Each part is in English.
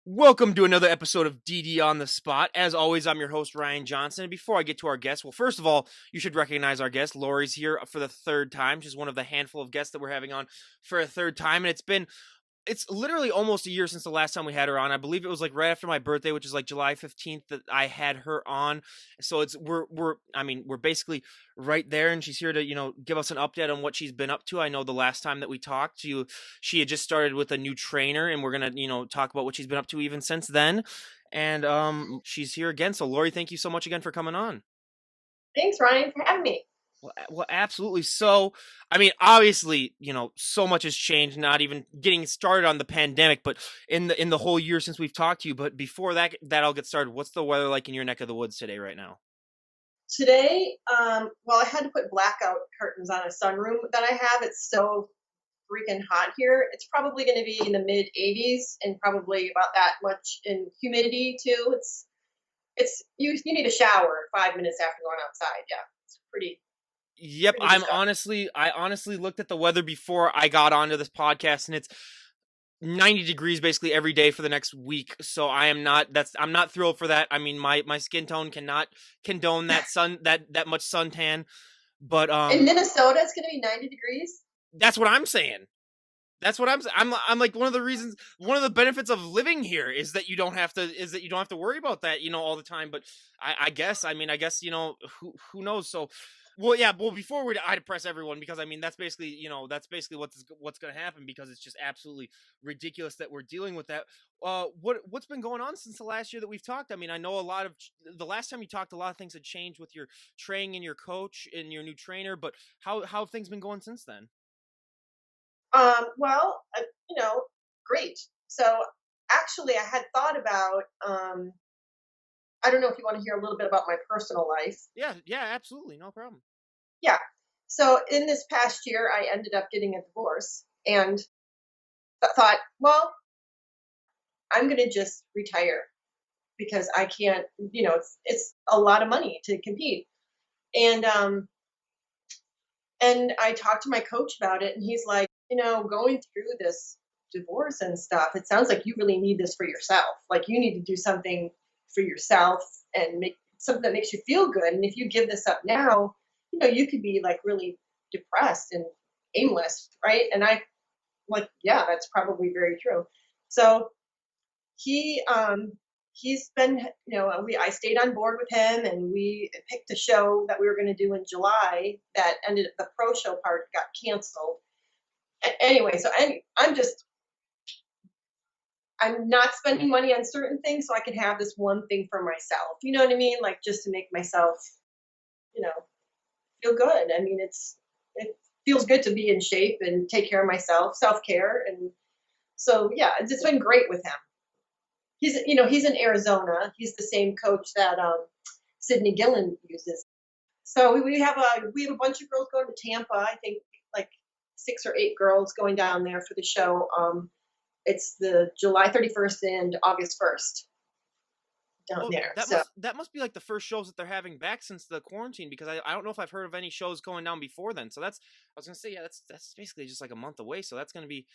Welcome to another episode of DD on the Spot. As always, I'm your host, Ryan Johnson. And before I get to our guest, well, first of all, you should recognize our guest. Laurie's here for the third time. She's one of the handful of guests that we're having on for a third time. And it's literally almost a year since the last time we had her on. I believe it was like right after my birthday, which is like July 15th, that I had her on. So we're basically right there, and she's here to, give us an update on what she's been up to. I know the last time that we talked to you, she had just started with a new trainer, and we're going to, talk about what she's been up to even since then. And she's here again. So Laurie, thank you so much again for coming on. Thanks, Ryan, for having me. Well, absolutely. So, obviously, so much has changed. Not even getting started on the pandemic, but in the whole year since we've talked to you. But before that all gets started, what's the weather like in your neck of the woods today, right now? Today, I had to put blackout curtains on a sunroom that I have. It's so freaking hot here. It's probably going to be in the mid 80s and probably about that much in humidity too. It's you need a shower 5 minutes after going outside. Yeah, it's pretty. Yep, I honestly looked at the weather before I got onto this podcast, and it's 90 degrees basically every day for the next week. So I'm not thrilled for that. I mean, my skin tone cannot condone that that much suntan. But in Minnesota, it's going to be 90 degrees. That's what I'm saying. That's what I'm like, one of the benefits of living here is that you don't have to worry about that, all the time. But I guess, who knows? So, well, yeah. Well, before I depress everyone, because that's basically, what's going to happen, because it's just absolutely ridiculous that we're dealing with that. What's been going on since the last year that we've talked? I know the last time you talked, a lot of things had changed with your training and your coach and your new trainer, but how have things been going since then? Well, great. So actually, I had thought about. I don't know if you want to hear a little bit about my personal life. Yeah, absolutely, no problem. Yeah. So in this past year, I ended up getting a divorce, and thought, well, I'm going to just retire because I can't. It's a lot of money to compete, and I talked to my coach about it, and he's like, going through this divorce and stuff, it sounds like you really need this for yourself. Like you need to do something for yourself and make something that makes you feel good. And if you give this up now, you could be like really depressed and aimless, right? And I like, yeah, that's probably very true. So he's been, I stayed on board with him, and we picked a show that we were going to do in July that ended up, the pro show part got canceled. Anyway, so I'm not spending money on certain things so I can have this one thing for myself. You know what I mean? Like just to make myself, feel good. It feels good to be in shape and take care of myself, self-care. And so, yeah, it's been great with him. He's in Arizona. He's the same coach that Sydney Gillen uses. So we have a bunch of girls going to Tampa. I think like 6 or 8 girls going down there for the show. It's the July 31st and August 1st down there. That must be like the first shows that they're having back since the quarantine, because I don't know if I've heard of any shows going down before then. So I was gonna say, yeah, that's basically just like a month away. So that's gonna be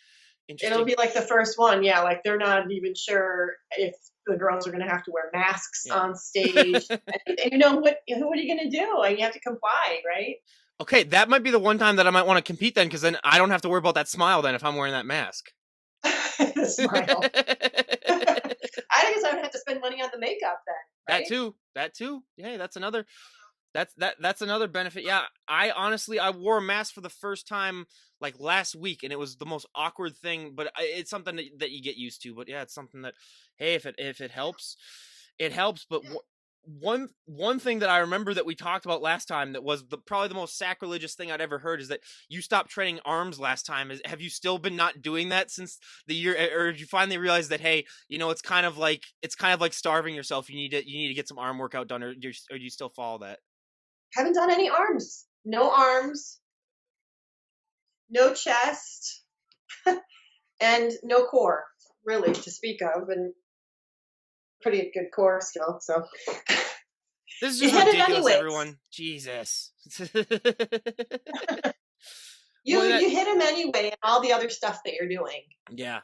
interesting. It'll be like the first one, yeah. Like they're not even sure if the girls are gonna have to wear masks on stage. and what are you gonna do? You have to comply, right? Okay, that might be the one time that I might want to compete then, because then I don't have to worry about that smile then if I'm wearing that mask. The smile. I guess I would have to spend money on the makeup then. Right? That too. Yeah, that's another benefit. Yeah, I wore a mask for the first time like last week, and it was the most awkward thing, but it's something that you get used to. But yeah, it's something that, hey, if it helps, it helps. But one thing that I remember that we talked about last time that was probably the most sacrilegious thing I'd ever heard is that you stopped training arms last time. Have you still been not doing that since the year, or did you finally realize that, hey, it's kind of like starving yourself? You need to get some arm workout done, or do you still follow that? Haven't done any arms. No arms. No chest. And no core, really, to speak of, and pretty good core skill. So this is just ridiculous, everyone. Jesus. You hit him anyway, and all the other stuff that you're doing. Yeah,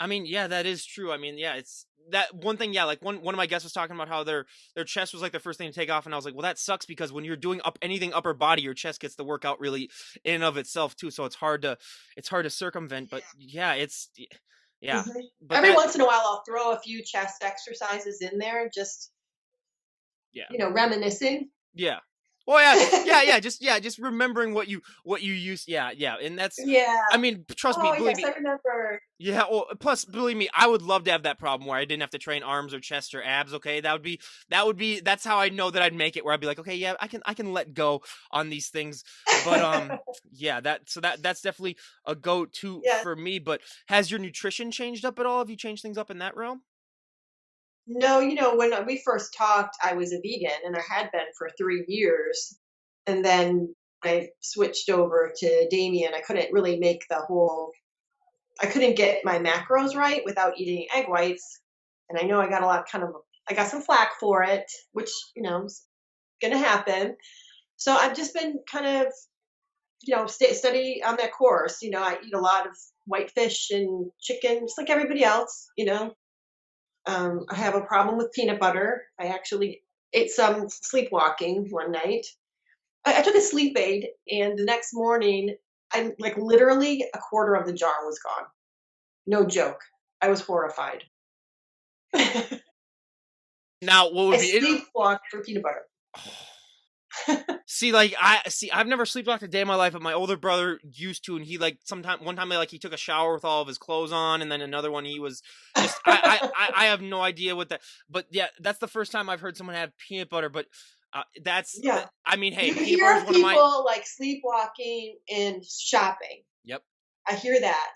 I mean, yeah, that is true. I mean, yeah, it's that one thing. Yeah, like one of my guests was talking about how their chest was like the first thing to take off, and I was like, well, that sucks because when you're doing up anything upper body, your chest gets to work out really in and of itself too. So it's hard to circumvent. But yeah, yeah, Mhm. but Every that once in a while, I'll throw a few chest exercises in there, just, yeah. reminiscing. Yeah. Well, just remembering what you used. Yeah, yeah, and that's. Yeah. I mean, trust me, Oh, believe yes, me. I remember. Yeah. Well, plus, believe me, I would love to have that problem where I didn't have to train arms or chest or abs. Okay, that's how I know that I'd make it. Where I'd be like, okay, yeah, I can let go on these things. But yeah, that's definitely a go-to Yes. for me. But has your nutrition changed up at all? Have you changed things up in that realm? No, when we first talked, I was a vegan, and I had been for 3 years, and then I switched over to Damien. I couldn't get my macros right without eating egg whites, and I know I got some flack for it, which, is gonna happen. So I've just been kind of, stay steady on that course. I eat a lot of white fish and chicken, just like everybody else. I have a problem with peanut butter. I actually ate some sleepwalking one night. I took a sleep aid, and the next morning, I'm like literally a quarter of the jar was gone. No joke. I was horrified. I Now, what would be it? sleepwalked for peanut butter. See, like I've never sleepwalked a day in my life, but my older brother used to, and he like one time like he took a shower with all of his clothes on, and then another one he was just I have no idea what that, but yeah, that's the first time I've heard someone have peanut butter, but Yeah. I mean, hey, You peanut butter hear is of one of my people like sleepwalking and shopping. yep. I hear that,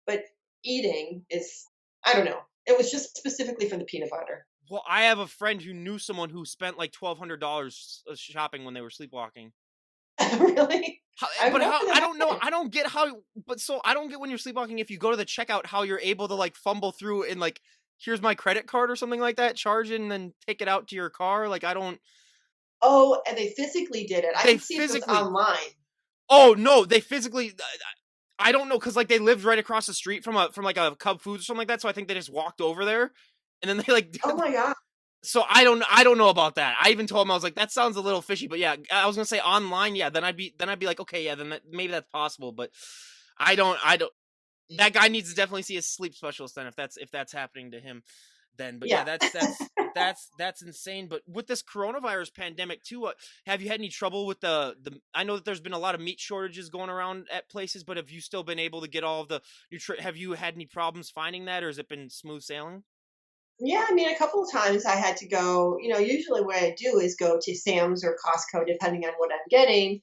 but eating is, I don't know. It was just specifically for the peanut butter. Well, I have a friend who knew someone who spent like $1,200 shopping when they were sleepwalking. Really? I've But never how I done don't know. that. I don't get how. But so I don't get when you're sleepwalking. If you go to the checkout, how you're able to like fumble through and like, here's my credit card or something like that, charge it and then take it out to your car. Like I don't. Oh, and they physically did it. I They could see if it was physically. online. Oh no, they physically. I don't know because like they lived right across the street from like a Cub Foods or something like that. So I think they just walked over there, and then they like. Oh my god. So I don't know about that. I even told him I was like that sounds a little fishy, but yeah, I was gonna say online, yeah. Then I'd be like okay, yeah, maybe that's possible, but I don't. That guy needs to definitely see a sleep specialist then if that's happening to him then. But yeah, Yeah. that's insane. But with this coronavirus pandemic too, have you had any trouble with the? I know that there's been a lot of meat shortages going around at places, but have you still been able to get all of the have you had any problems finding that, or has it been smooth sailing? Yeah, I mean, a couple of times I had to go, usually what I do is go to Sam's or Costco, depending on what I'm getting.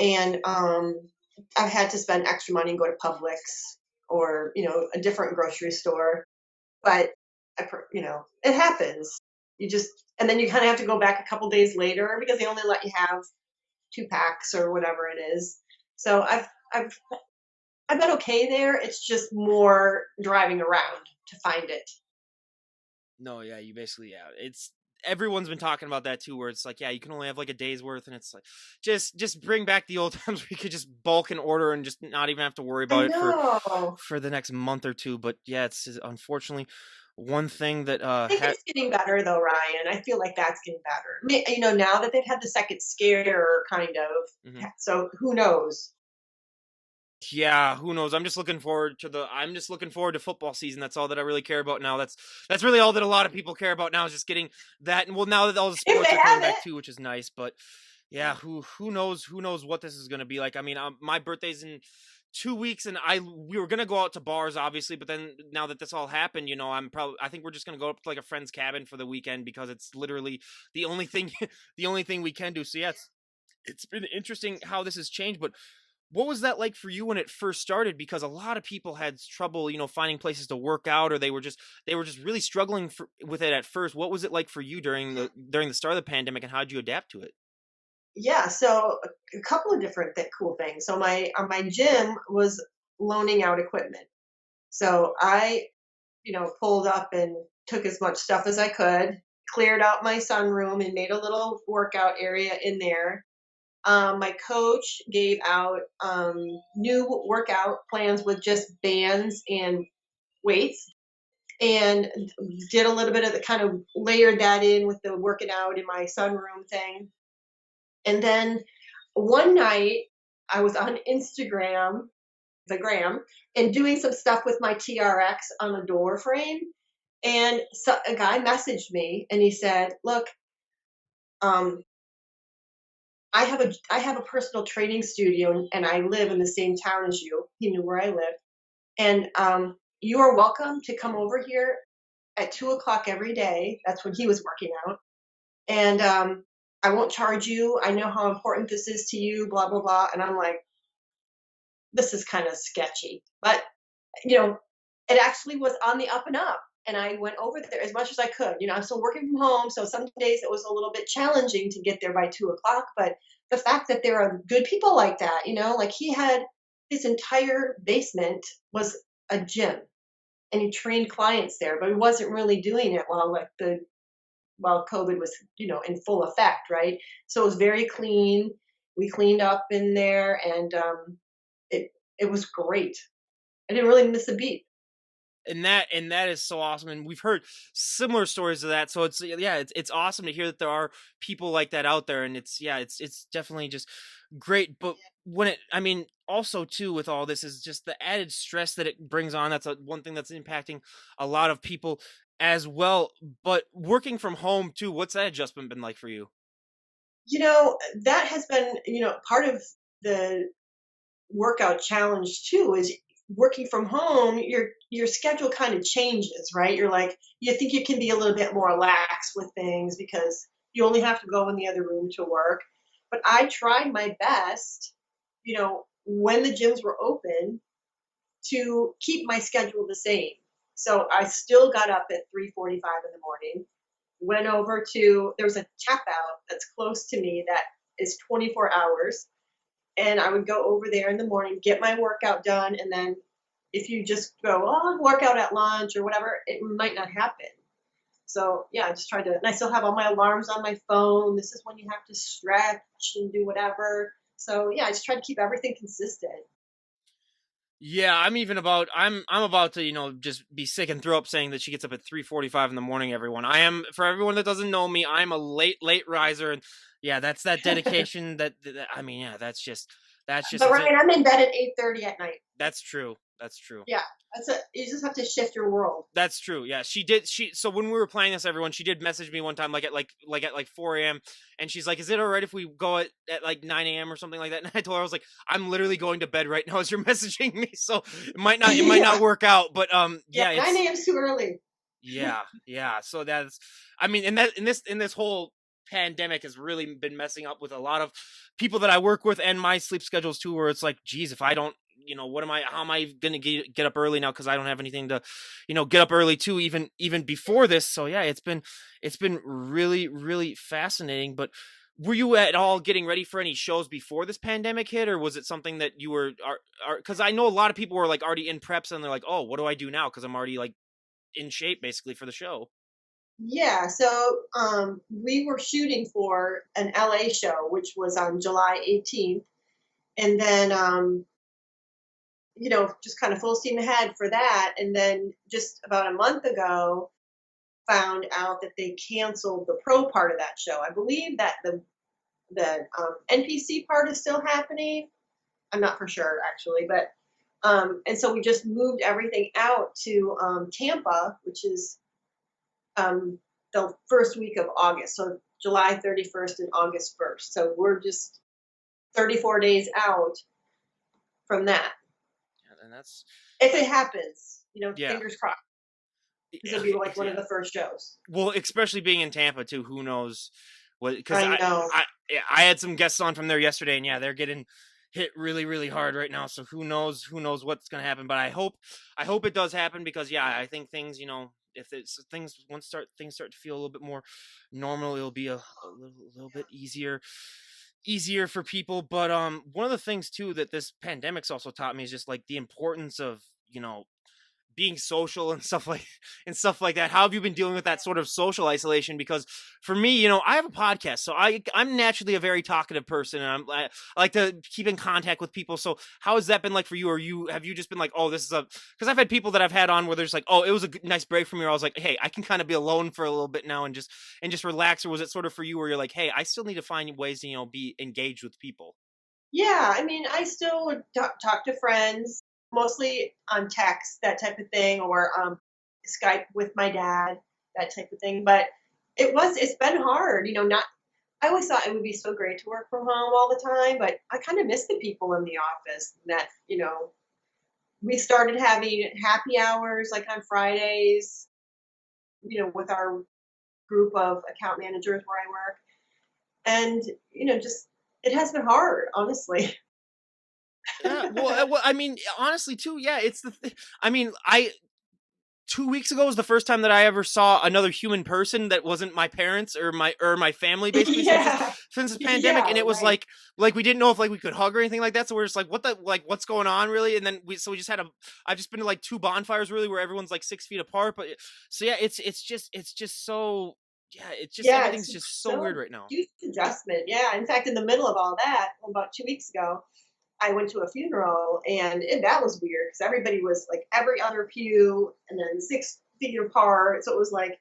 And I've had to spend extra money and go to Publix or, a different grocery store. But, it happens. And then you kind of have to go back a couple days later because they only let you have 2 packs or whatever it is. So I've, I've been okay there. It's just more driving around to find it. No, yeah, you basically yeah. It's everyone's been talking about that too, where it's like, yeah, you can only have like a day's worth, and it's like, just bring back the old times where you could just bulk and order and just not even have to worry I about it know. for the next month or two. But yeah, it's unfortunately one thing that I think it's getting better though, Ryan. I feel like that's getting better. Now that they've had the second scare, kind mhm. of. So who knows? Yeah, who knows? I'm just looking forward to football season. That's all that I really care about now. That's really all that a lot of people care about now is just getting that. And well, now that all the If sports they are coming have back it. too, which is nice. But yeah, who knows what this is going to be like. I mean, my birthday's in 2 weeks, and we were gonna go out to bars, obviously, but then now that this all happened, I think we're just gonna go up to like a friend's cabin for the weekend because it's literally the only thing, the only thing we can do. So yeah, it's been interesting how this has changed, but what was that like for you when it first started? Because a lot of people had trouble, finding places to work out, or they were just really struggling with it at first. What was it like for you during the start of the pandemic, and how did you adapt to it? Yeah. So a couple of different cool things. So my gym was loaning out equipment. So I, pulled up and took as much stuff as I could, cleared out my sunroom and made a little workout area in there. My coach gave out new workout plans with just bands and weights and did a little bit of the kind of layered that in with the working out in my sunroom thing. And then one night I was on Instagram, the gram, and doing some stuff with my TRX on a door frame. And so a guy messaged me and he said, "Look, um, I have a personal training studio and I live in the same town as you." He knew where I lived. And you are welcome to come over here at 2 o'clock every day. That's when he was working out. And I won't charge you. I know how important this is to you, blah, blah, blah. And I'm like, this is kind of sketchy. But, you know, it actually was on the up and up. And I went over there as much as I could. I'm still working from home. So some days it was a little bit challenging to get there by 2 o'clock. But the fact that there are good people like that, like he had his entire basement was a gym and he trained clients there, but he wasn't really doing it while COVID was, in full effect, right? So it was very clean. We cleaned up in there, and it was great. I didn't really miss a beat. And that is so awesome, and we've heard similar stories of that. So it's awesome to hear that there are people like that out there, and it's definitely just great. But when it I mean also too with all this is just the added stress that it brings on. That's one thing that's impacting a lot of people as well. But working from home too, what's that adjustment been like for you? That has been, part of the workout challenge too is working from home. Your schedule kind of changes, right? You're like, you think you can be a little bit more lax with things because you only have to go in the other room to work. But I tried my best, when the gyms were open, to keep my schedule the same. So I still got up at 3:45 in the morning, went over to there's a tap out that's close to me that is 24 hours, and I would go over there in the morning, get my workout done, and then if you just go, "Oh, I'll work out at lunch or whatever," it might not happen. So yeah, I just tried to, and I still have all my alarms on my phone. This is when you have to stretch and do whatever. So yeah, I just tried to keep everything consistent. Yeah, I'm about to, just be sick and throw up saying that she gets up at 3:45 in the morning, everyone. I am For everyone that doesn't know me, I'm a late riser, and yeah, that's that dedication yeah, that's just But Ryan, I'm in bed at 8:30 at night. that's true. That's true. Yeah, that's it. You just have to shift your world. That's true. Yeah, she did. So when we were playing this, everyone, she did message me one time, like at 4 a.m. And she's like, "Is it all right if we go at like 9 a.m. or something like that?" And I told her I was like, "I'm literally going to bed right now as you're messaging me, so it might not Yeah, work out." But yeah. yeah, 9 a.m. is too early. yeah. So in this whole pandemic has really been messing up with a lot of people that I work with and my sleep schedules too, where it's like, geez, if I don't, how am I gonna get up early now because I don't have anything to, get up early too, even before this. So yeah, it's been really, really fascinating. But were you at all getting ready for any shows before this pandemic hit, or was it something that you are because I know a lot of people were like already in preps and they're like, oh, what do I do now? Because I'm already like in shape basically for the show. Yeah, so we were shooting for an LA show, which was on July 18th, and then just kind of full steam ahead for that. And then just about a month ago, found out that they canceled the pro part of that show. I believe that the NPC part is still happening. I'm not for sure actually, but and so we just moved everything out to Tampa, which is the first week of August. So July 31st and August 1st. So we're just 34 days out from that. And that's If it happens, yeah. fingers crossed, because Yeah, it'll be like one of yeah. the first shows. Well, especially being in Tampa too, who knows what? Because I I, know. I, yeah, I had some guests on from there yesterday, and yeah, they're getting hit really, really hard right now. So who knows what's gonna happen? But I hope it does happen because yeah, I think things, if it's things once things start to feel a little bit more normal, it'll be a little bit easier for people. But one of the things too that this pandemic's also taught me is just like the importance of being social and stuff like that. How have you been dealing with that sort of social isolation? Because for me, I have a podcast, so I'm naturally a very talkative person, and I like to keep in contact with people. So how has that been like for you? Or have you just been like, oh, this is a, because I've had people that I've had on where there's like, oh, it was a nice break from me. I was like, hey, I can kind of be alone for a little bit now and just relax. Or was it sort of for you where you're like, hey, I still need to find ways to be engaged with people? Yeah, I mean, I still would talk to friends, mostly on text, that type of thing, or Skype with my dad, that type of thing. But it's been hard, not, I always thought it would be so great to work from home all the time, but I kind of miss the people in the office that, we started having happy hours like on Fridays, with our group of account managers where I work. And, just it has been hard, honestly. Yeah, well, I mean, honestly, too. Yeah, it's I mean, I 2 weeks ago was the first time that I ever saw another human person that wasn't my parents or my family, basically, Yeah. since the pandemic. And Yeah, it was right. like we didn't know if like we could hug or anything like that. So we're just like, what's going on, really? And then we just had I've just been to like two bonfires, really, where everyone's like 6 feet apart. But so yeah, it's just so, yeah, it's just Yeah, everything's it's just so weird so right now. huge adjustment. Yeah, in fact, in the middle of all that, about 2 weeks ago, I went to a funeral, and that was weird because everybody was like every other pew and then 6 feet apart. So it was like,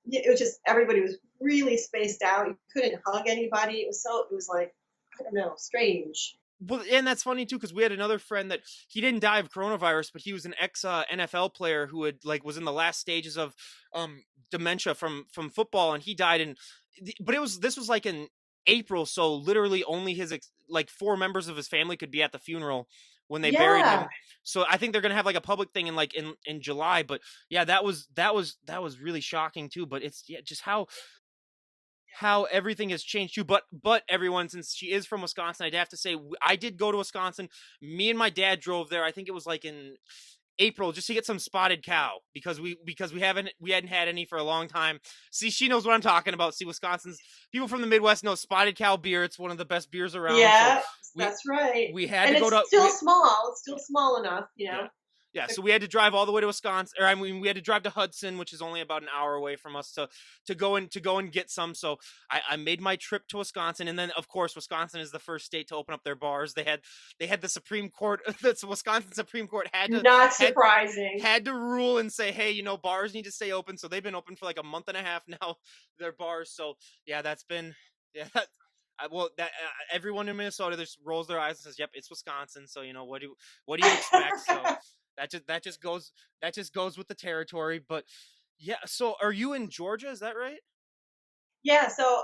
yeah, it was just everybody was really spaced out. You couldn't hug anybody. It was like, I don't know, strange. Well, and that's funny too, because we had another friend that he didn't die of coronavirus, but he was an ex NFL player who had like was in the last stages of dementia from football, and he died. And but this was like in April, so literally only his like four members of his family could be at the funeral when they buried Yeah, him. So I think they're gonna have like a public thing in like in July. But yeah, that was really shocking too. But it's, yeah, just how everything has changed too. But everyone, since she is from Wisconsin, I'd have to say I did go to Wisconsin. Me and my dad drove there. I think it was like in April, just to get some spotted cow, because we hadn't had any for a long time. See, she knows what I'm talking about. See, Wisconsin's people from the Midwest know spotted cow beer. It's one of the best beers around. So yeah, we that's right. we had And to go it's to still small. It's still small enough, yeah. Yeah, to so we had to drive all the way to Wisconsin, or I mean, we had to drive to Hudson, which is only about an hour away from us, to go and get some. So I made my trip to Wisconsin, and then of course Wisconsin is the first state to open up their bars. They had the Supreme Court, the Wisconsin Supreme Court not had surprising. had to rule and say, hey, bars need to stay open. So they've been open for like a month and a half now. Their bars. So yeah, that's been, yeah. Well, that everyone in Minnesota just rolls their eyes and says, "Yep, it's Wisconsin." So what do you expect? So that just goes with the territory. But yeah, so are you in Georgia? Is that right? Yeah, so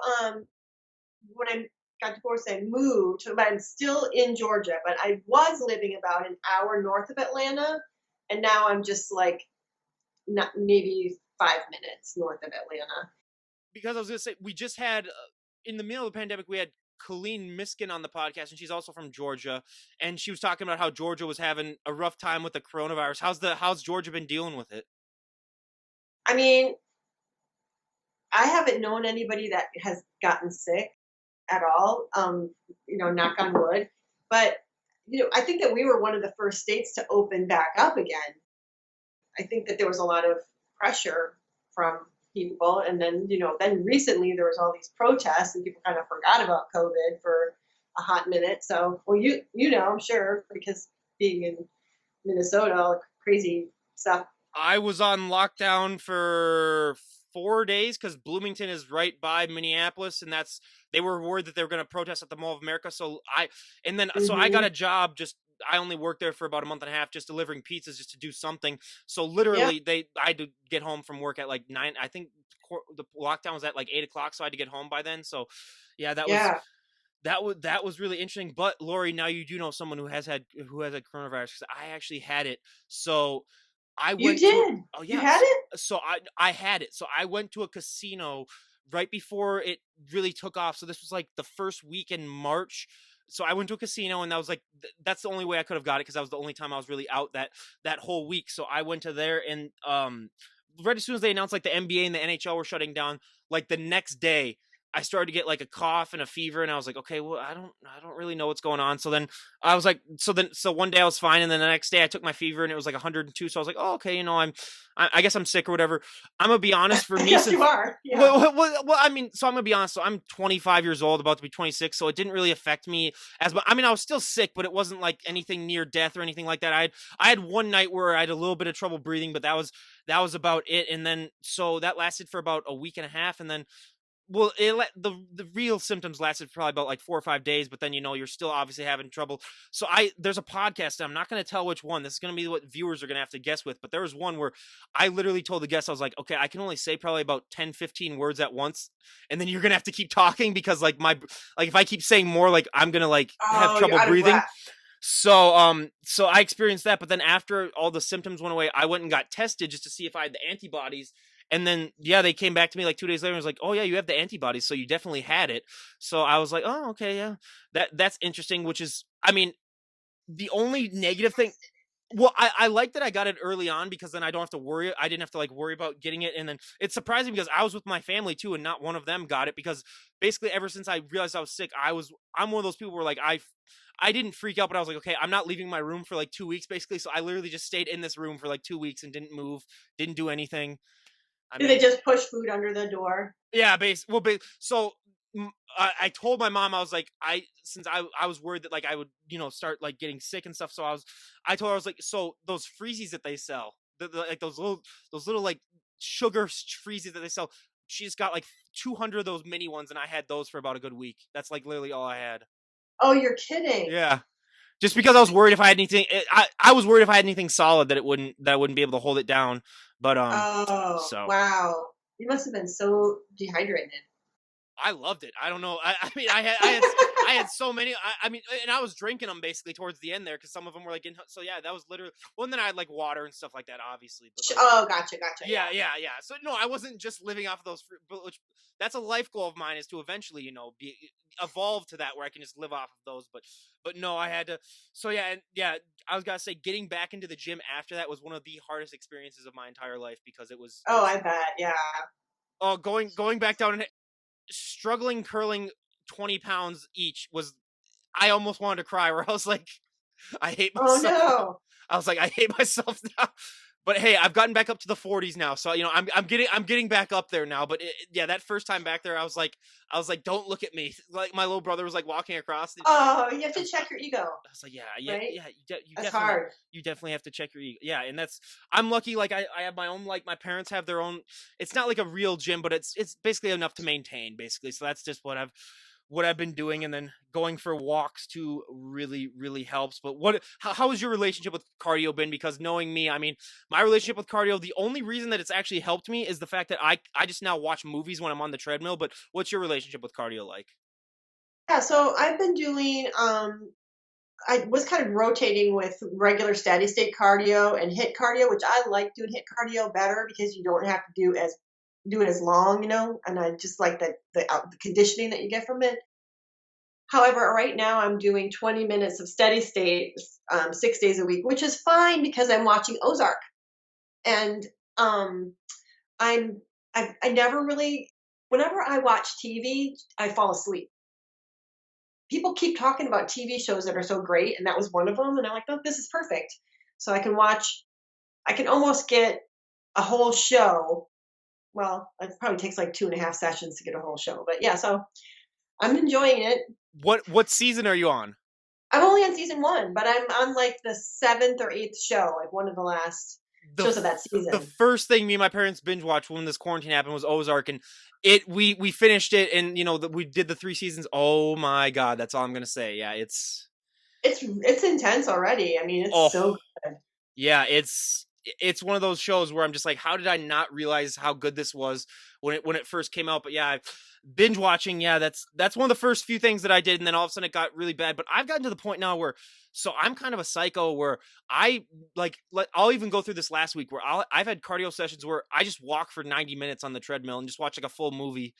when I got divorced, I moved, but I'm still in Georgia. But I was living about an hour north of Atlanta, and now I'm just like not maybe 5 minutes north of Atlanta. Because I was gonna say we just had in the middle of the pandemic we had Colleen Miskin on the podcast, and she's also from Georgia, and she was talking about how Georgia was having a rough time with the coronavirus. How's Georgia been dealing with it? I mean, I haven't known anybody that has gotten sick at all. Knock on wood. But I think that we were one of the first states to open back up again. I think that there was a lot of pressure from people, and then recently there was all these protests, and people kind of forgot about COVID for a hot minute. So, well, I'm sure because being in Minnesota, all the crazy stuff. I was on lockdown for 4 days because Bloomington is right by Minneapolis, and they were worried that they were going to protest at the Mall of America. So I got Hmm. a job. Just I only worked there for about a month and a half, just delivering pizzas, just to do something. So Yep. literally, I had to get home from work at like 9. I think the lockdown was at like 8 o'clock, so I had to get home by then. So yeah, Yeah. that was really interesting. But Lori, now you do know someone who has had coronavirus, because I actually had it. So I You went to did. oh You yeah, had so, it. so I had it. So I went to a casino right before it really took off. So this was like the first week in March. So I went to a casino, and that was like that's the only way I could have got it, because that was the only time I was really out that whole week. So I went to there, and right as soon as they announced like the NBA and the NHL were shutting down, like the next day I started to get like a cough and a fever, and I was like, okay, well, I don't really know what's going on. So then I was like, so one day I was fine, and then the next day I took my fever, and it was like 102. So I was like, oh, okay, I guess I'm sick or whatever. I'm gonna be honest, for me, Yes, you since are. Yeah. I mean, so I'm gonna be honest. So I'm 25 years old, about to be 26. So it didn't really affect me as much. I mean, I was still sick, but it wasn't like anything near death or anything like that. I had one night where I had a little bit of trouble breathing, but that was about it. And then so that lasted for about a week and a half, and then well, the real symptoms lasted for probably about like 4 or 5 days, but then you're still obviously having trouble. So there's a podcast. I'm not going to tell which one. This is going to be what viewers are going to have to guess with. But there was one where I literally told the guest, I was like, okay, I can only say probably about 10, 15 words at once, and then you're going to have to keep talking because like if I keep saying more, like I'm going to like have Oh, you're trouble out of breathing. breath. So I experienced that, but then after all the symptoms went away, I went and got tested just to see if I had the antibodies. And then, yeah, they came back to me like 2 days later and was like, "Oh yeah, you have the antibodies, so you definitely had it." So I was like, "Oh, okay, yeah, that's interesting." Which is, I mean, the only negative thing. Well, I like that I got it early on because then I don't have to worry. I didn't have to like worry about getting it, and then it's surprising because I was with my family too, and not one of them got it because basically ever since I realized I was sick, I'm one of those people where like I didn't freak out, but I was like, okay, I'm not leaving my room for like 2 weeks basically. So I literally just stayed in this room for like 2 weeks and didn't move, didn't do anything. I Do they mean, just push food under the door? yeah, so I told my mom I was like since I was worried that like I would start like getting sick and stuff. So I told her I was like, so those freezies that they sell, like those little like freezies that they sell. She's got like 200 of those mini ones, and I had those for about a good week. That's like literally all I had. Oh, you're kidding. Yeah, just because I was worried if I had anything. I was worried if I had anything solid that I wouldn't be able to hold it down. But Oh, so wow. You must have been so dehydrated. I loved it. I don't know. I mean, I had so many. I mean, and I was drinking them basically towards the end there because some of them were like in. So yeah, that was literally. Well, and then I had like water and stuff like that, obviously. But like, Oh, gotcha, gotcha. yeah, Yeah. yeah. So no, I wasn't just living off of those. But which that's a life goal of mine is to eventually, be evolve to that where I can just live off of those. But no, I had to. So yeah, and yeah, I was gonna say getting back into the gym after that was one of the hardest experiences of my entire life because it Oh, was I bet. Yeah. oh going back down and struggling curling 20 pounds each was I almost wanted to cry where I was like, I hate Oh myself now. no. I was like, I hate myself now. But hey, I've gotten back up to the 40s now, so I'm getting back up there now. But yeah, that first time back there, I was like, don't look at me. Like my little brother was like walking across. And Oh, you have I to was, check your ego, I was like, yeah, yeah, right? yeah. That's hard. You definitely have to check your ego. Yeah, and that's I'm lucky. Like I have my own. Like my parents have their own. It's not like a real gym, but it's basically enough to maintain. Basically, so that's just what I've been doing, and then going for walks too really helps. But how has your relationship with cardio been? Because knowing me, I mean, my relationship with cardio, the only reason that it's actually helped me is the fact that I just now watch movies when I'm on the treadmill. But what's your relationship with cardio like? Yeah, so I've been doing I was kind of rotating with regular steady state cardio and hit cardio, which I like doing hit cardio better because you don't have to do it as long, and I just like the conditioning that you get from it. However, right now I'm doing 20 minutes of steady state 6 days a week, which is fine because I'm watching Ozark. And um, I'm I never really whenever I watch TV, I fall asleep. People keep talking about TV shows that are so great, and that was one of them. And I'm like, oh, this is perfect. So I can almost get a whole show. Well, it probably takes like 2.5 sessions to get a whole show. But yeah, so I'm enjoying it. What season are you on? I'm only on season one, but I'm on like the seventh or eighth show, like one of the last shows of that The season. first thing me and my parents binge watched when this quarantine happened was Ozark, and we finished it, and we did the 3 seasons. Oh my god, that's all I'm gonna say. Yeah, It's intense already. I mean, it's oh so good. yeah, it's one of those shows where I'm just like, how did I not realize how good this was when it first came out? But yeah, binge watching, yeah, that's one of the first few things that I did, and then all of a sudden it got really bad. But I've gotten to the point now where, so I'm kind of a psycho where I'll even go through this last week where I've had cardio sessions where I just walk for 90 minutes on the treadmill and just watch like a full movie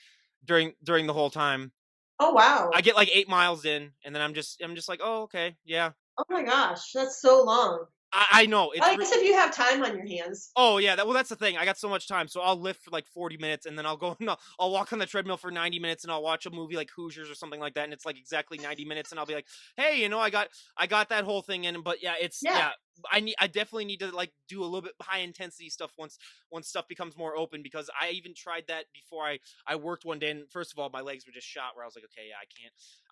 during the whole time. Oh I wow. get like 8 miles in, and then I'm just like, oh okay, yeah. Oh my gosh, that's so long. I know it's I guess if you have time on your hands. Oh yeah, that's the thing. I got so much time, so I'll lift for like 40 minutes, and then I'll go and I'll walk on the treadmill for 90 minutes, and I'll watch a movie like Hoosiers or something like that, and it's like exactly 90 minutes, and I'll be like, hey, I got that whole thing in, but yeah, Yeah. I definitely need to like do a little bit high intensity stuff once stuff becomes more open, because I even tried that before I worked one day, and first of all my legs were just shot where I was like, okay, yeah,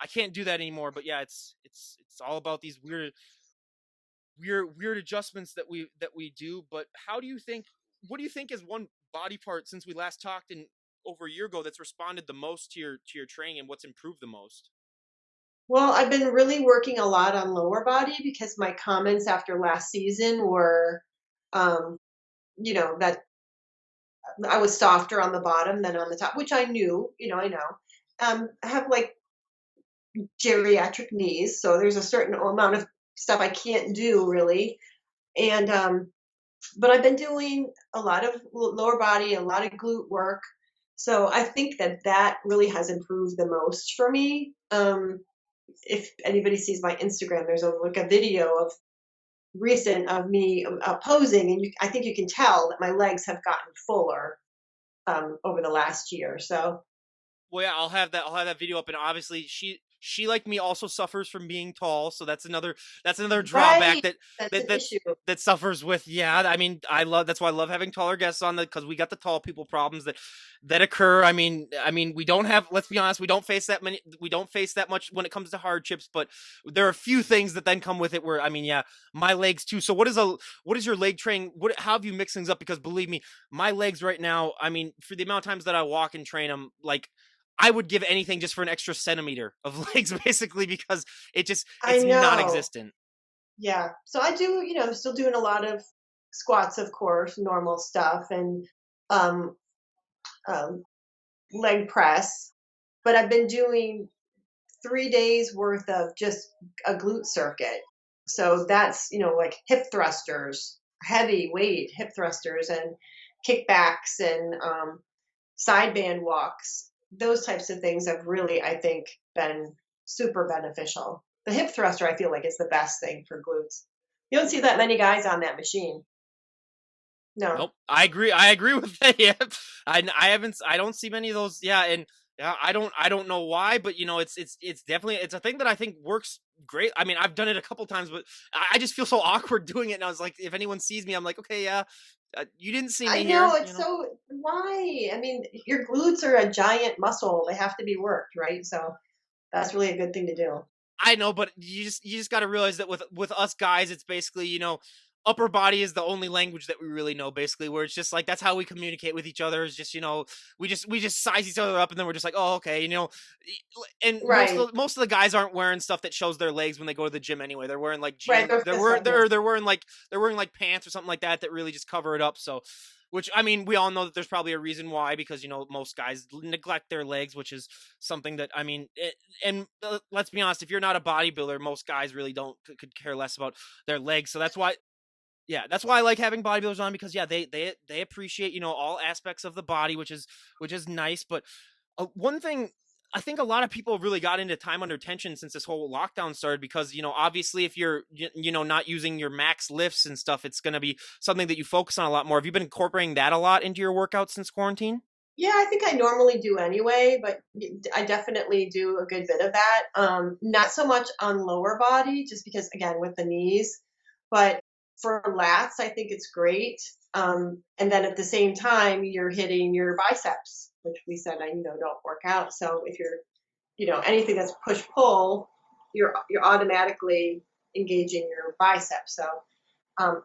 I can't do that anymore, but yeah, it's all about these weird adjustments that we do. But how do you think what do you think is one body part since we last talked in over a year ago that's responded the most to your training, and what's improved the most? Well, I've been really working a lot on lower body because my comments after last season were, um, that I was softer on the bottom than on the top, which I knew, I know. I have like geriatric knees, so there's a certain amount of stuff I can't do really. And but I've been doing a lot of lower body, a lot of glute work. So I think that really has improved the most for me. If anybody sees my Instagram, there's a video of recent of me posing, and I think you can tell that my legs have gotten fuller over the last year. So Well, yeah, I'll have that video up, and obviously she like me also suffers from being tall, so that's another drawback right, that that's that an that's issue. that suffers with. Yeah, I mean, that's why I love having taller guests on, because we got the tall people problems that occur. I mean, we don't have. Let's be honest, we don't face that much when it comes to hardships, but there are a few things that then come with it. Where I mean, yeah, my legs too. So what is your leg training? How have you mixed things up? Because believe me, my legs right now. I mean, for the amount of times that I walk and train them, like I would give anything just for an extra centimeter of legs, basically, because I it's know. non-existent. Yeah. So I do, still doing a lot of squats, of course, normal stuff, and um, um, leg press. But I've been doing 3 days worth of just a glute circuit. So that's, like hip thrusters, heavy weight hip thrusters, and kickbacks, and side band walks. Those types of things have really, I think, been super beneficial. The hip thruster, I feel like, is the best thing for glutes. You don't see that many guys on that machine. No. Nope, I agree with that. Yeah, I don't see many of those. Yeah, and yeah, I don't know why, but it's definitely it's a thing that I think works great. I mean, I've done it a couple times, but I just feel so awkward doing it, and I was like, if anyone sees me, I'm like, okay, yeah, you didn't see I me know, here. it's so why? I mean, your glutes are a giant muscle. They have to be worked, right? So that's really a good thing to do. I know, but you just got to realize that with us guys, it's basically upper body is the only language that we really know. Basically, where it's just like that's how we communicate with each other. Is just we just size each other up, and then we're just like, oh, okay, and Right. most of the guys aren't wearing stuff that shows their legs when they go to the gym anyway. They're wearing like Right. jeans. They're They're fist wearing cycles. they're wearing like pants or something like that really just cover it up. So. Which I mean, we all know that there's probably a reason why, because most guys neglect their legs, which is something that I mean, and let's be honest, if you're not a bodybuilder, most guys really don't could care less about their legs. So that's why, yeah, that's why I like having bodybuilders on, because yeah, they appreciate all aspects of the body, which is nice. But one thing. I think a lot of people really got into time under tension since this whole lockdown started, because obviously if you're not using your max lifts and stuff, it's going to be something that you focus on a lot more. Have you been incorporating that a lot into your workouts since quarantine? Yeah, I think I normally do anyway, but I definitely do a good bit of that. Not so much on lower body, just because, again, with the knees, but for lats, I think it's great. And then at the same time, you're hitting your biceps, which we said I don't work out. So if you're, anything that's push pull, you're automatically engaging your biceps. So I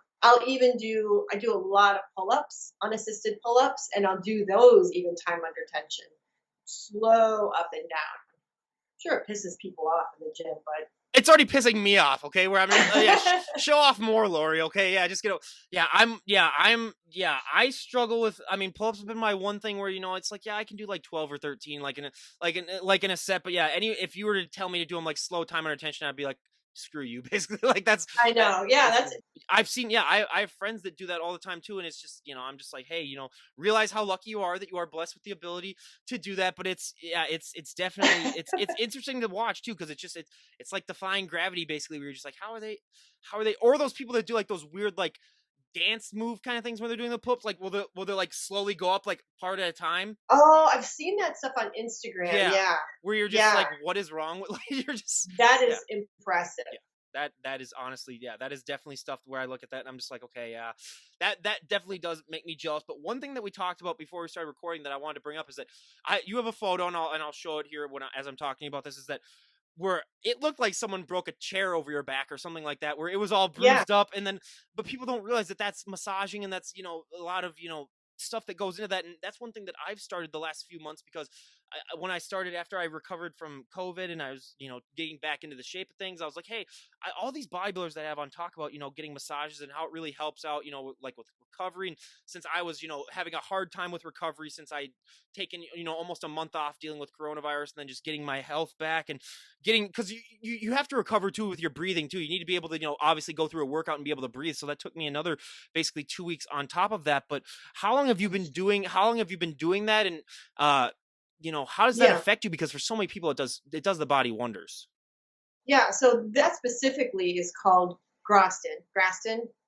do a lot of pull ups, unassisted pull ups, and I'll do those even time under tension, slow up and down. Sure, it pisses people off in the gym, It's already pissing me off. Okay, where I'm just yeah, but show off more, Lori. Okay, yeah, just I struggle with. I mean, pull ups have been my one thing where it's like, yeah, I can do like 12 or 13, like in a set. But yeah, if you were to tell me to do them like slow time under tension, I'd be like, screw you, basically. Like I that, know. Yeah, that's that's I've seen, yeah, I have friends that do that all the time too, and it's just, I'm just like, hey, realize how lucky you are that you are blessed with the ability to do that. But it's definitely it's interesting to watch too, because it's like defying gravity, basically, where you're just like, how are they, or those people that do like those weird like dance move kind of things when they're doing the pull-ups, like will they like slowly go up like part at a time? Oh, I've seen that stuff on Instagram. Yeah, Yeah. where you're just Yeah. like, what is wrong with, like, you're just, That yeah. is impressive. Yeah. That is honestly, yeah, that is definitely stuff where I look at that and I'm just like, okay, yeah, that definitely does make me jealous. But one thing that we talked about before we started recording that I wanted to bring up is that you have a photo, and I'll show it here as I'm talking about this, is that where it looked like someone broke a chair over your back or something like that, where it was all Yeah. bruised up, and then but people don't realize that that's massaging, and that's a lot of stuff that goes into that. And that's one thing that I've started the last few months, because when I started after I recovered from COVID and I was getting back into the shape of things, I was like, hey, all these bodybuilders that I have on talk about getting massages and how it really helps out, like with recovery. And since I was having a hard time with recovery, since I taken almost a month off dealing with coronavirus, and then just getting my health back, and getting, because you have to recover too with your breathing too. You need to be able to obviously go through a workout and be able to breathe. So that took me another basically 2 weeks on top of that. But how long have you been doing that? And how does that Yeah. affect you? Because for so many people, it does the body wonders. Yeah. So that specifically is called Graston,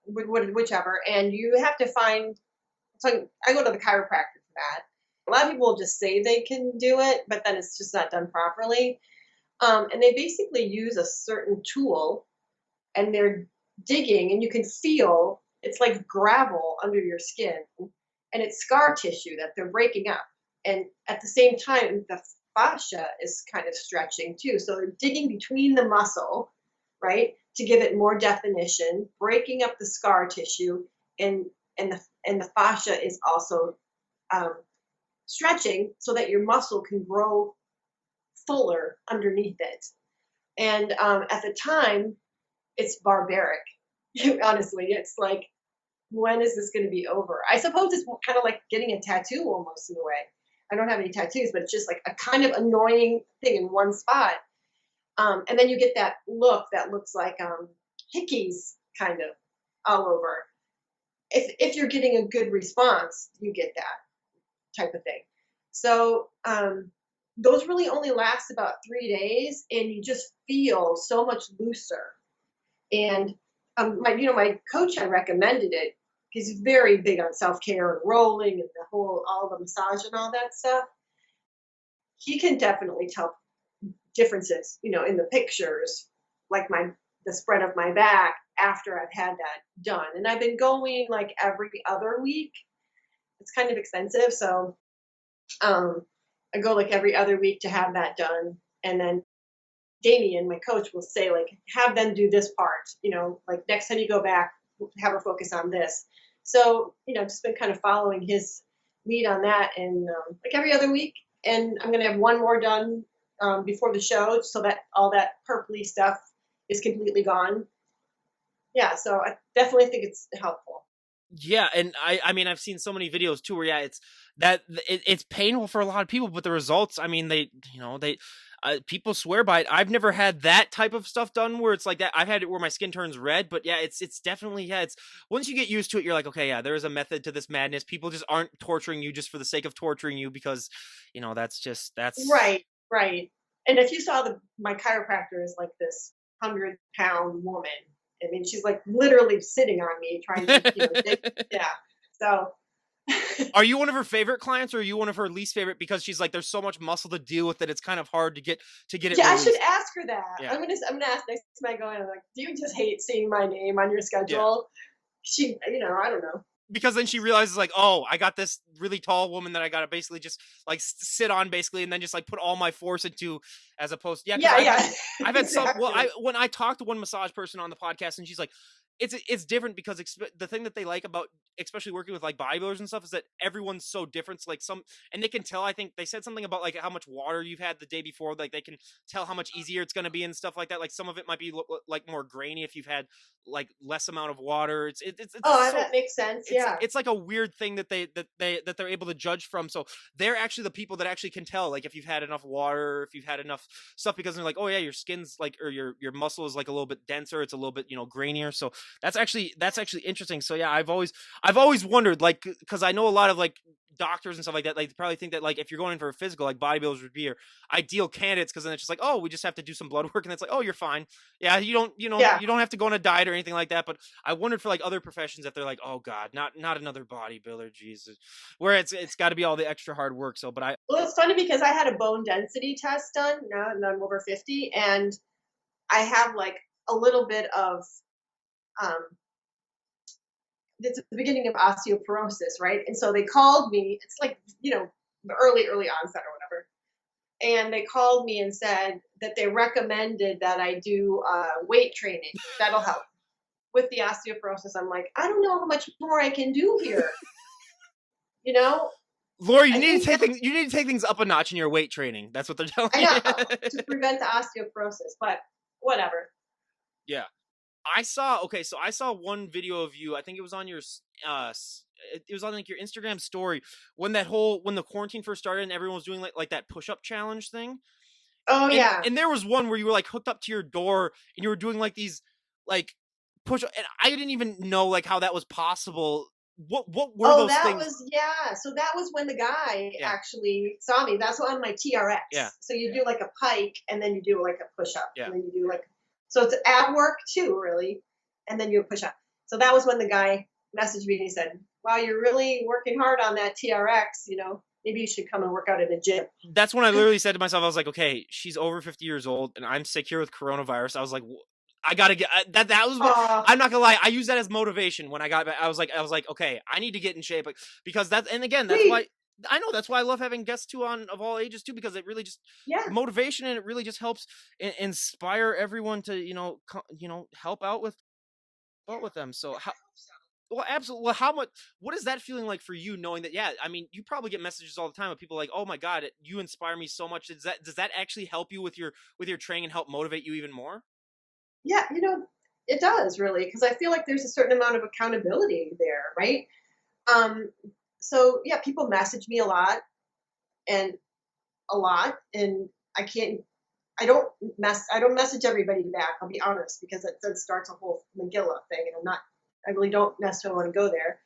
whichever. And you have to find, so I go to the chiropractor for that. A lot of people just say they can do it, but then it's just not done properly. And they basically use a certain tool, and they're digging, and you can feel it's like gravel under your skin, and it's scar tissue that they're breaking up. And at the same time, the fascia is kind of stretching too. So they're digging between the muscle, right, to give it more definition, breaking up the scar tissue, and and the fascia is also um, stretching so that your muscle can grow fuller underneath it. And at the time, it's barbaric. Honestly, it's like, when is this going to be over? I suppose it's kind of like getting a tattoo almost in a way. I don't have any tattoos, but it's just like a kind of annoying thing in one spot. And then you get that look that looks like hickeys kind of all over. If you're getting a good response, you get that type of thing. So those really only last about 3 days, and you just feel so much looser. And my coach, I recommended it. He's very big on self care and rolling and all the massage and all that stuff. He can definitely tell differences, in the pictures, like the spread of my back after I've had that done. And I've been going like every other week. It's kind of expensive, so I go like every other week to have that done. And then Damien, my coach, will say, like, have them do this part, like next time you go back, have her focus on this. So, just been kind of following his lead on that, and like every other week. And I'm going to have one more done before the show, so that all that purpley stuff is completely gone. Yeah, so I definitely think it's helpful. Yeah, and I mean, I've seen so many videos too where, yeah, it's painful for a lot of people, but the results, I mean, they people swear by it. I've never had that type of stuff done where it's like that. I've had it where my skin turns red, but yeah, it's definitely, yeah, it's, once you get used to it, you're like, okay, yeah, there is a method to this madness. People just aren't torturing you just for the sake of torturing you, because that's Right, right. And if you saw my chiropractor is like this 100-pound woman. I mean, she's like literally sitting on me trying to, dig. Yeah. So Are you one of her favorite clients, or are you one of her least favorite, because she's like, there's so much muscle to deal with that it's kind of hard to get it yeah, I should released? ask her that. Yeah. I'm gonna ask next time I go in. I'm like, do you just hate seeing my name on your Yeah. schedule? She, I don't know. Because then she realizes, like, oh, I got this really tall woman that I gotta basically just like sit on, basically, and then just like put all my force into, as opposed, yeah, because Yeah, I've had yeah, I've had some, well, exactly. when I talked to one massage person on the podcast, and she's like, it's different because the thing that they like about especially working with like bodybuilders and stuff is that everyone's so different. So, like some, and they can tell. I think they said something about like how much water you've had the day before. Like they can tell how much easier it's going to be and stuff like that. Like some of it might be like more grainy if you've had like less amount of water. It's Oh, so that makes sense. Yeah. it's like a weird thing that they're able to judge from. So they're actually the people that actually can tell like if you've had enough water, if you've had enough stuff, because they're like, oh yeah, your skin's like, or your muscle is like a little bit denser, it's a little bit, grainier. So that's actually interesting. So yeah, I've always wondered, like, because I know a lot of like doctors and stuff like that, like probably think that like if you're going in for a physical, like bodybuilders would be your ideal candidates, because then it's just like, oh, we just have to do some blood work, and it's like, oh, you're fine. Yeah, Yeah. you don't have to go on a diet or anything like that. But I wondered for like other professions if they're like, oh God, not another bodybuilder, Jesus, where it's got to be all the extra hard work. So, but I Well, it's funny because I had a bone density test done now and I'm over 50, and I have like a little bit of um it's the beginning of osteoporosis, right? And so they called me. It's like, early onset or whatever. And they called me and said that they recommended that I do weight training. That'll help with the osteoporosis. I'm like, I don't know how much more I can do here. You know, Lori, I think that's, you need to take things up a notch in your weight training. That's what they're telling I you. know, to prevent the osteoporosis, but whatever. Yeah. I saw one video of you. I think it was on your it was on like your Instagram story when when the quarantine first started and everyone was doing like that push-up challenge thing. Oh And yeah. there was one where you were like hooked up to your door and you were doing like these like push up, and I didn't even know like how that was possible. What were Oh, those that things? was, yeah. So that was when the guy Yeah. actually saw me. That's on my Yeah. TRX. So you do like a pike and then you do like a push up Yeah. and then you do like, so it's ab work too, really. And then you push up. So that was when the guy messaged me and he said, "Wow, you're really working hard on that TRX. Maybe you should come and work out at a gym." That's when I literally said to myself, I was like, okay, she's over 50 years old and I'm sick here with coronavirus. I was like, I gotta get that. That was what, Uh, I'm not gonna lie. I used that as motivation when I got back. I was like, okay, I need to get in shape, because and again, that's Sweet. why I know that's why I love having guests too on of all ages too, because it really just Yeah. motivation, and it really just helps inspire everyone to help out with them. So how, well, absolutely. Well, what is that feeling like for you, knowing that? Yeah, I mean, you probably get messages all the time of people like, "Oh my God, you inspire me so much." Does that actually help you with your training and help motivate you even more? Yeah. It does really, because I feel like there's a certain amount of accountability there, right? Um, so yeah, people message me and a lot, and I can't. I don't message everybody back. I'll be honest, because that starts a whole Megillah thing, and I really don't necessarily want to go there.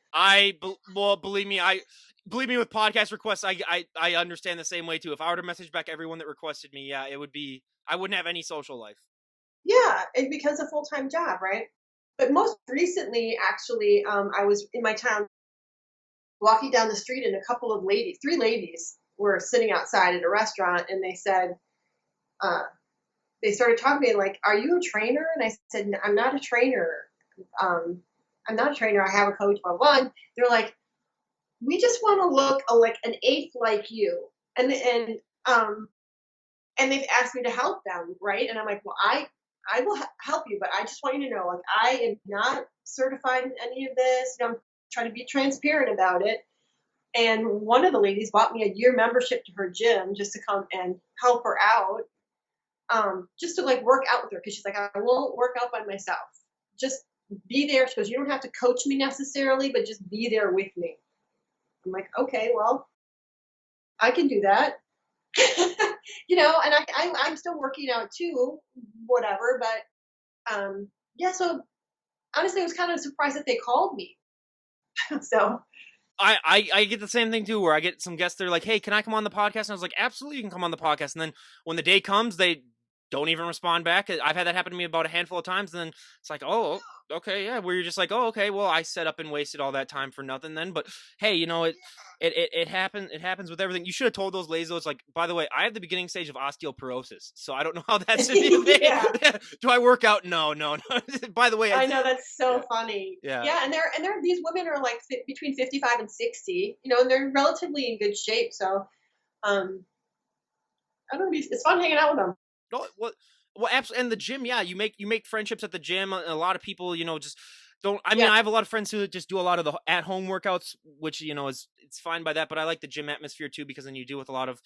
Well, believe me, with podcast requests, I understand the same way too. If I were to message back everyone that requested me, yeah, I wouldn't have any social life. Yeah, and because a full time job, right? But most recently, actually, I was in my town walking down the street, and a couple of ladies, three ladies, were sitting outside at a restaurant, and uh, they started talking to me like, "Are you a trainer?" And I said, "I'm not a trainer. Um, I'm not a trainer. I have a coach." Blah blah. And they're like, "We just want to look like an eighth like you," um, and they've asked me to help them, right? And I'm like, "Well, I will help you, but I just want you to know, like, I am not certified in any of this. I'm trying to be transparent about it." And one of the ladies bought me a year membership to her gym just to come and help her out, just to like work out with her, because she's like, "I won't work out by myself. Just be there." She goes, "You don't have to coach me necessarily, but just be there with me." I'm like, "Okay, well, I can do that." And I'm still working out too, whatever. But yeah, so honestly, I was kind of surprised that they called me. So I get the same thing too, where I get some guests. They're like, "Hey, can I come on the podcast?" And I was like, "Absolutely, you can come on the podcast." And then when the day comes, they don't even respond back. I've had that happen to me about a handful of times. And then it's like, "Oh, okay, yeah." Where you're just like, "Oh, okay, well, I set up and wasted all that time for nothing then." But hey, it happens. It happens with everything. You should have told those ladies though. It's like, by the way, I have the beginning stage of osteoporosis, so I don't know how that's. yeah, Do I work out? No, no, no. By the way, I know, that's so yeah, funny. yeah. Yeah, and they're these women are like between 55 and 60, and they're relatively in good shape. So um, I don't know, it's fun hanging out with them. No, what? Well, absolutely, and the gym, yeah, you make friendships at the gym. A lot of people, just don't. I mean, Yeah, I have a lot of friends who just do a lot of the at home workouts, which is it's fine by that. But I like the gym atmosphere too because then you deal with a lot of,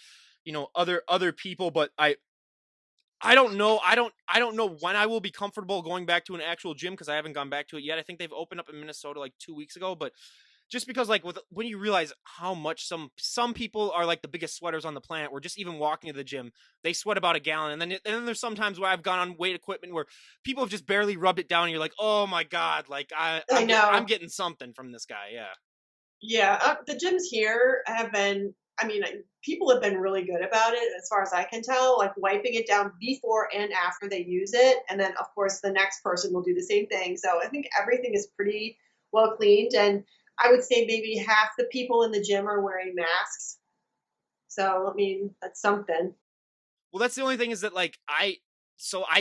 other people. But I don't know. I don't know when I will be comfortable going back to an actual gym because I haven't gone back to it yet. I think they've opened up in Minnesota like 2 weeks ago, but just because like when you realize how much some people are like the biggest sweaters on the planet, where just even walking to the gym, they sweat about a gallon, and then there's sometimes where I've gone on weight equipment where people have just barely rubbed it down, and you're like, oh my god, like I I'm know. getting something from this guy, yeah. Yeah, the gyms here have been, I mean, people have been really good about it as far as I can tell, like wiping it down before and after they use it. And then, of course, the next person will do the same thing. So I think everything is pretty well cleaned. And I would say maybe half the people in the gym are wearing masks. So, I mean, that's something. Well, that's the only thing is that like I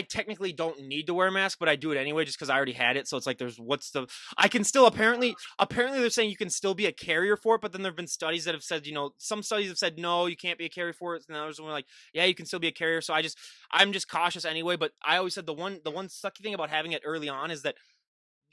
technically don't need to wear a mask, but I do it anyway just because I already had it. So it's like there's what's the I can still apparently they're saying you can still be a carrier for it, but then there've been studies that have said, some studies have said no, you can't be a carrier for it. And others were like, yeah, you can still be a carrier. So I'm just cautious anyway. But I always said the one sucky thing about having it early on is that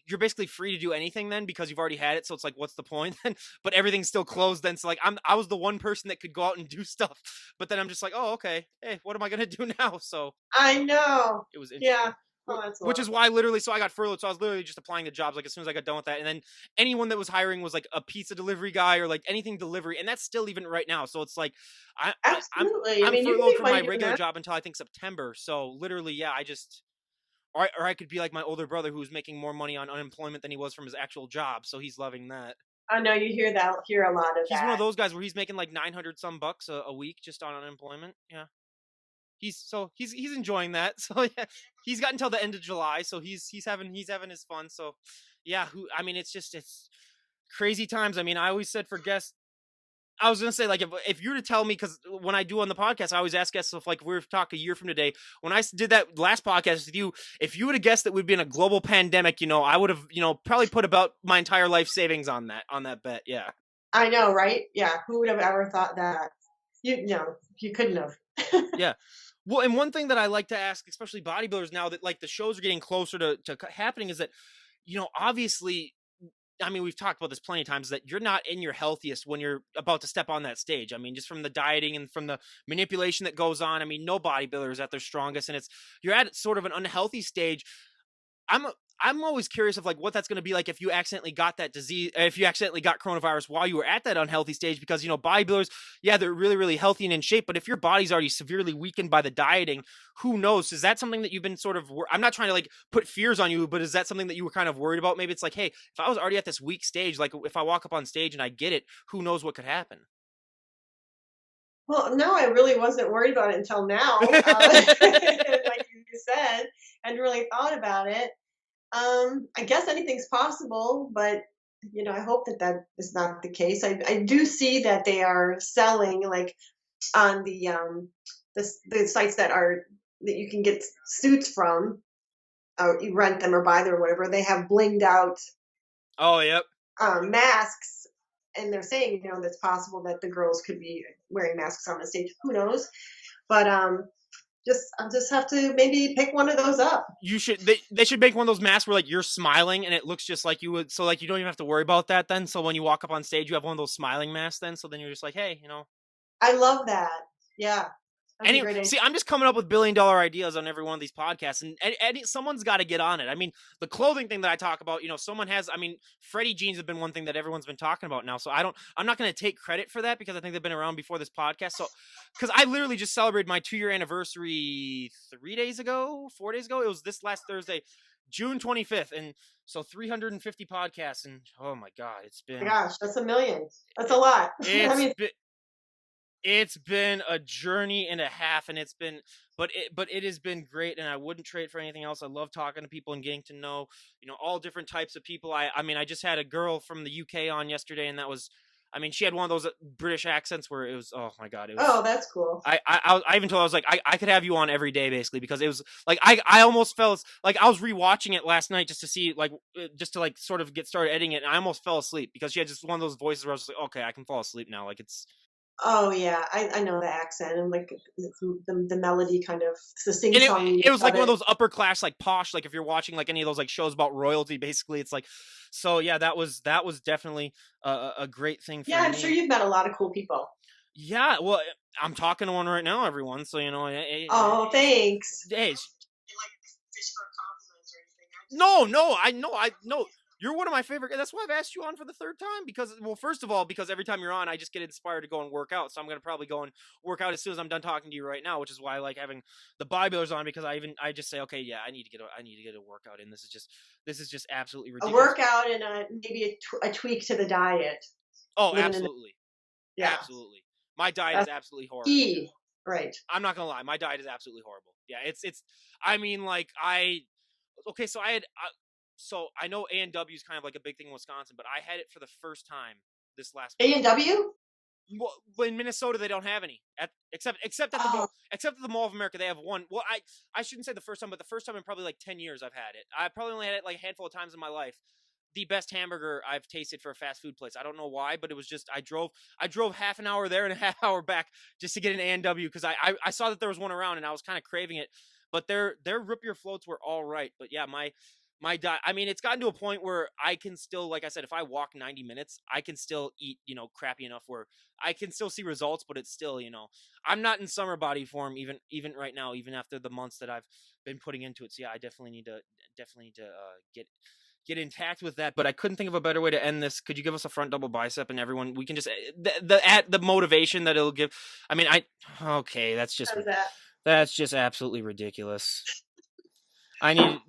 you're basically free to do anything then because you've already had it. So it's like, what's the point then? But everything's still closed then. So like, I was the one person that could go out and do stuff, but then I'm just like, oh, okay. Hey, what am I gonna do now? So I know. it was Yeah. interesting. Oh, that's a Which lot. is why literally, so I got furloughed. So I was literally just applying to jobs like as soon as I got done with that. And then anyone that was hiring was like a pizza delivery guy or like anything delivery, and that's still even right now. So it's like I, I I'm Absolutely. I I'm mean, you can furloughed make from my money doing regular that. job until I think September. So literally, yeah, I just or I could be like my older brother who's making more money on unemployment than he was from his actual job, so he's loving that. I know you hear a lot of He's one of that. those guys where he's making like 900 some bucks a week just on unemployment. Yeah. He's enjoying that. So yeah, he's got until the end of July, so he's having his fun. So yeah, who I mean it's crazy times. I mean, I always said for guests I was gonna say, like, if you were to tell me, because when I do on the podcast, I always ask guests if, like, we were to talk a year from today. When did that last podcast with you, if you would have guessed that we'd be in a global pandemic, I would have, probably put about my entire life savings on that bet. Yeah, I know, right? Yeah. Who would have ever thought that? You know, you couldn't have. yeah. Well, and one thing that I like to ask, especially bodybuilders now that like the shows are getting closer to happening, is that, obviously I mean, we've talked about this plenty of times that you're not in your healthiest when you're about to step on that stage. I mean, just from the dieting and from the manipulation that goes on. I mean, no bodybuilder is at their strongest, and you're at sort of an unhealthy stage. I'm I'm always curious of like what that's going to be like if you accidentally got that disease, if you accidentally got coronavirus while you were at that unhealthy stage, because bodybuilders, yeah, they're really really healthy and in shape, but if your body's already severely weakened by the dieting, who knows? Is that something that you've been sort of? I'm not trying to like put fears on you, but is that something that you were kind of worried about? Maybe it's like, hey, if I was already at this weak stage, like if I walk up on stage and I get it, who knows what could happen? Well, no, I really wasn't worried about it until now. Like you said, and really thought about it. I guess anything's possible, but I hope that that is not the case. I do see that they are selling like on the sites that you can get suits from, or you rent them or buy them or whatever. They have blinged out Oh, yep. masks, and they're saying that's possible that the girls could be wearing masks on the stage. Who knows? But I'll just have to maybe pick one of those up. They should make one of those masks where like you're smiling and it looks just like you would, so like you don't even have to worry about that then. So when you walk up on stage, you have one of those smiling masks then. So then you're just like, hey, I love that. Yeah, that's a Anyway, great idea. see, I'm just coming up with billion-dollar ideas on every one of these podcasts, and someone's got to get on it. I mean, the clothing thing that I talk about, someone has. I mean, Freddie jeans have been one thing that everyone's been talking about now. So I'm not going to take credit for that because I think they've been around before this podcast. So, because I literally just celebrated my 2-year anniversary 3 days ago, 4 days ago. It was this last Thursday, June 25th, and so 350 podcasts, and oh my god, Oh my gosh, that's a million. That's a lot. I it's mean, been it's been a journey and a half, and but it has been great, and I wouldn't trade for anything else. I love talking to people and getting to know, all different types of people. I mean, I just had a girl from the UK on yesterday, and that was, I mean, she had one of those British accents where it was, oh my god, it was. oh, that's cool. I even told her, I was like, I could have you on every day basically, because it was like I almost fell like I was rewatching it last night just to see like just to like sort of get started editing it, and I almost fell asleep because she had just one of those voices where I was just like, okay, I can fall asleep now, like it's Oh yeah, I know the accent and like the melody kind of the sing And it songiness was of like one of it. those upper class, like posh, like if you're watching like any of those like shows about royalty, basically, it's like, so yeah, that was definitely a great thing for Yeah, I'm sure me. you've met a lot of cool people. Yeah, well, I'm talking to one right now, everyone. So Oh, thanks. hey, They like fish for compliments or anything. I just no, like no, I know, I no. You're one of my favorite. That's why I've asked you on for the third time because, well, first of all, because every time you're on, I just get inspired to go and work out. So I'm gonna probably go and work out as soon as I'm done talking to you right now, which is why I like having the Bibulars on because I just say, okay, yeah, I need to get a workout in. This is just absolutely a ridiculous. workout and maybe a tweak to the diet. Oh, Living in the absolutely, yeah, absolutely. My diet is that's absolutely horrible. key. Right. I'm not gonna lie, my diet is absolutely horrible. Yeah, it's. I mean, like I okay, so I had so I know A&W is kind of like a big thing in Wisconsin, but I had it for the first time this last A month. and W. Well, in Minnesota they don't have any except at the Oh, Mall of America they have one. Well, I shouldn't say the first time, but the first time in probably like 10 years I've had it. I probably only had it like a handful of times in my life. The best hamburger I've tasted for a fast food place. I don't know why, but it was just I drove half an hour there and a half hour back just to get an A&W because I saw that there was one around and I was kind of craving it. But their root beer floats were all right. But yeah, my diet. I mean, it's gotten to a point where I can still, like I said, if I walk 90 minutes, I can still eat, crappy enough where I can still see results, but it's still, I'm not in summer body form even right now, even after the months that I've been putting into it. So yeah, I definitely need to get intact with that. But I couldn't think of a better way to end this. Could you give us a front double bicep and everyone we can just the motivation that it'll give. I mean, I okay, how's that? that's just absolutely ridiculous.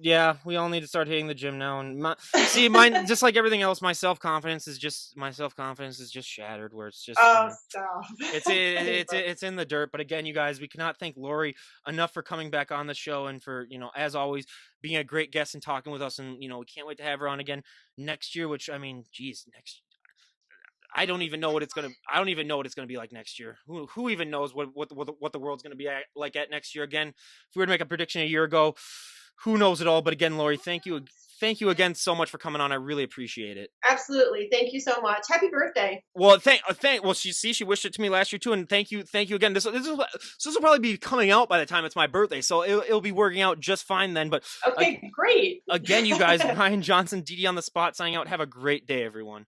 Yeah, we all need to start hitting the gym now. And see, mine, just like everything else, my self confidence is just shattered. Where it's just, Oh, stop. I love it's in the dirt. But again, you guys, we cannot thank Laurie enough for coming back on the show and for as always, being a great guest and talking with us. And we can't wait to have her on again next year. Which I mean, geez, next. I don't even know what it's gonna. I don't even know what it's gonna be like next year. Who even knows what the world's gonna be like at next year again? If we were to make a prediction a year ago, who knows it all? But again, Lori, thank you again so much for coming on. I really appreciate it. Absolutely. Thank you so much. Happy birthday. Well, well, she wished it to me last year too, and thank you again. This will probably be coming out by the time it's my birthday, so it'll be working out just fine then. But Okay, great. again, you guys, Ryan Johnson, DD on the spot, signing out. Have a great day, everyone.